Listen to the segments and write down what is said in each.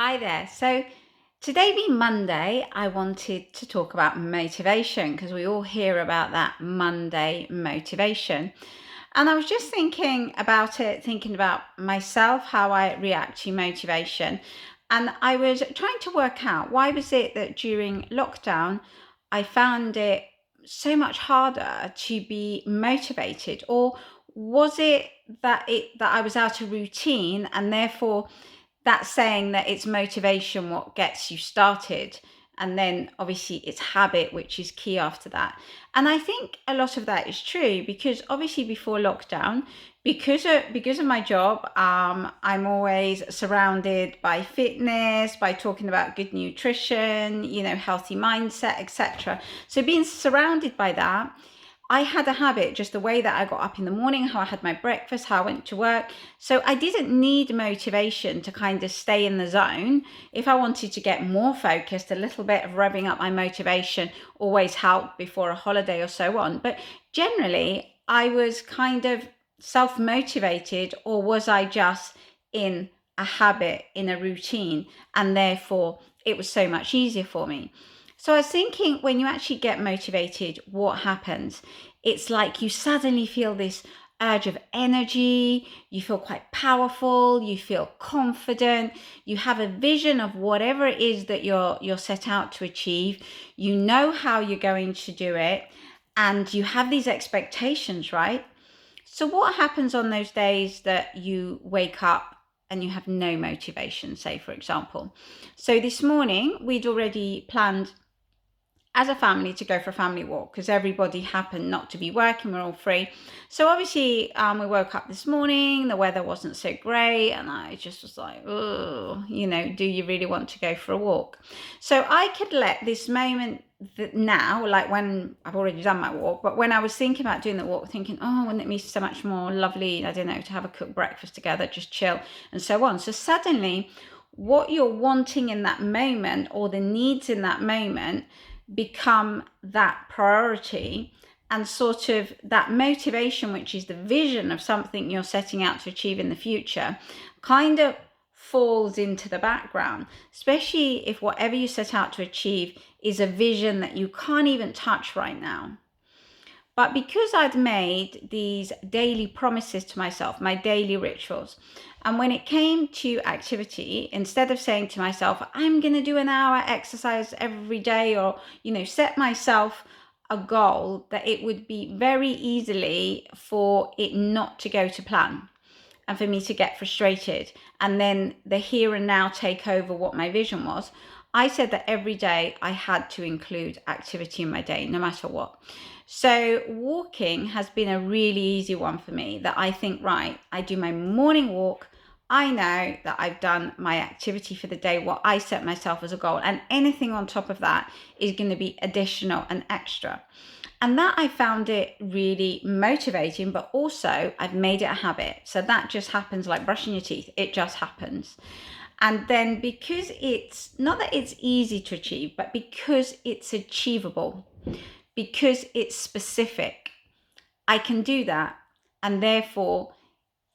Hi there. So today being Monday, I wanted to talk about motivation because we all hear about that Monday motivation. And I was just thinking about it, thinking about myself, how I react to motivation. And I was trying to work out why was it that during lockdown, I found it so much harder to be motivated, or was it that I was out of routine and therefore that's saying that it's motivation what gets you started, and then obviously it's habit which is key after that. And I think a lot of that is true because obviously before lockdown, because of my job, I'm always surrounded by fitness, by talking about good nutrition, healthy mindset, etc. So being surrounded by that, I had a habit, just the way that I got up in the morning, how I had my breakfast, how I went to work. So I didn't need motivation to kind of stay in the zone. If I wanted to get more focused, a little bit of revving up my motivation always helped before a holiday or so on. But generally, I was kind of self-motivated, or was I just in a habit, in a routine, and therefore it was so much easier for me. So I was thinking, when you actually get motivated, what happens? It's like you suddenly feel this urge of energy, you feel quite powerful, you feel confident, you have a vision of whatever it is that you're set out to achieve, you know how you're going to do it, and you have these expectations, right? So what happens on those days that you wake up and you have no motivation, say for example? So this morning we'd already planned as a family to go for a family walk because everybody happened not to be working. We're all free. So obviously we woke up this morning, the weather wasn't so great, and I just was like, oh, do you really want to go for a walk? So I could let this moment now, like when I've already done my walk, but when I was thinking about doing the walk, thinking, oh, wouldn't it be so much more lovely, I don't know, to have a cooked breakfast together, just chill and so on. So suddenly what you're wanting in that moment, or the needs in that moment, become that priority, and sort of that motivation, which is the vision of something you're setting out to achieve in the future, kind of falls into the background, especially if whatever you set out to achieve is a vision that you can't even touch right now. But because I'd made these daily promises to myself, my daily rituals, and when it came to activity, instead of saying to myself, I'm going to do an hour exercise every day, or, set myself a goal that it would be very easily for it not to go to plan and for me to get frustrated, and then the here and now take over what my vision was. I said that every day I had to include activity in my day, no matter what. So walking has been a really easy one for me, that I think, right, I do my morning walk. I know that I've done my activity for the day, what I set myself as a goal, and anything on top of that is going to be additional and extra. And that, I found it really motivating, but also I've made it a habit. So that just happens like brushing your teeth. It just happens. And then because it's not that it's easy to achieve, but because it's achievable, because it's specific, I can do that. And therefore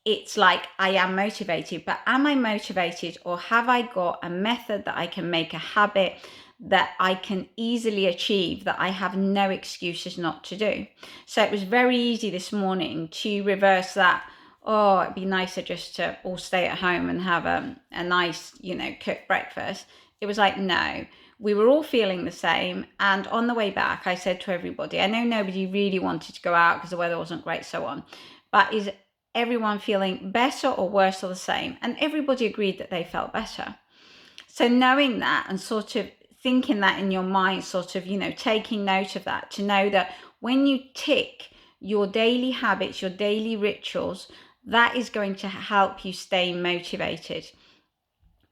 it's like I am motivated. But am I motivated, or have I got a method that I can make a habit that I can easily achieve, that I have no excuses not to do? So it was very easy this morning to reverse that. Oh, it'd be nicer just to all stay at home and have a nice, cooked breakfast. It was like, no, we were all feeling the same. And on the way back, I said to everybody, I know nobody really wanted to go out because the weather wasn't great, so on, but is everyone feeling better or worse or the same? And everybody agreed that they felt better. So knowing that, and sort of thinking that in your mind, sort of, taking note of that, to know that when you tick your daily habits, your daily rituals, that is going to help you stay motivated.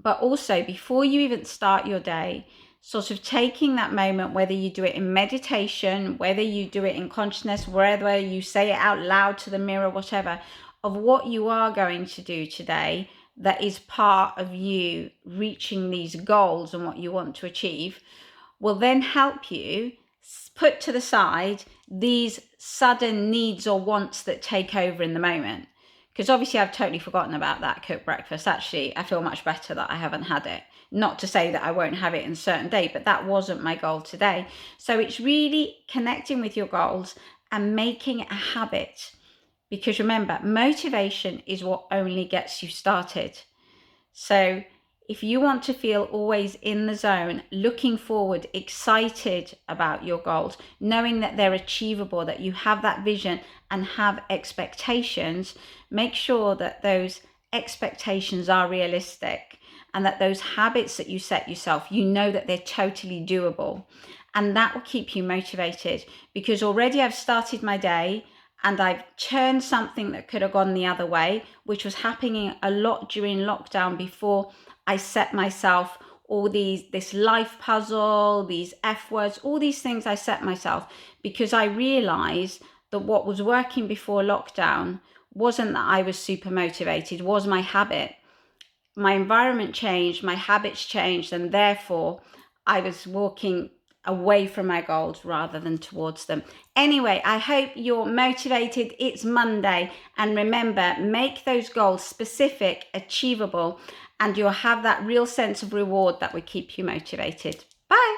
But also, before you even start your day, sort of taking that moment, whether you do it in meditation, whether you do it in consciousness, whether you say it out loud to the mirror, whatever, of what you are going to do today that is part of you reaching these goals and what you want to achieve, will then help you put to the side these sudden needs or wants that take over in the moment. because obviously I've totally forgotten about that cooked breakfast. Actually, I feel much better that I haven't had it. Not to say that I won't have it in a certain day, but that wasn't my goal today. So it's really connecting with your goals and making it a habit. Because remember, motivation is what only gets you started. So if you want to feel always in the zone, looking forward, excited about your goals, knowing that they're achievable, that you have that vision and have expectations, make sure that those expectations are realistic and that those habits that you set yourself, you know that they're totally doable. And that will keep you motivated, because already I've started my day and I've turned something that could have gone the other way, which was happening a lot during lockdown before I set myself all this life puzzle, these F words, all these things I set myself, because I realized that what was working before lockdown wasn't that I was super motivated, was my habit. My environment changed, my habits changed, and therefore I was walking away from my goals rather than towards them. Anyway, I hope you're motivated. It's Monday, and remember, make those goals specific, achievable, and you'll have that real sense of reward that will keep you motivated. Bye.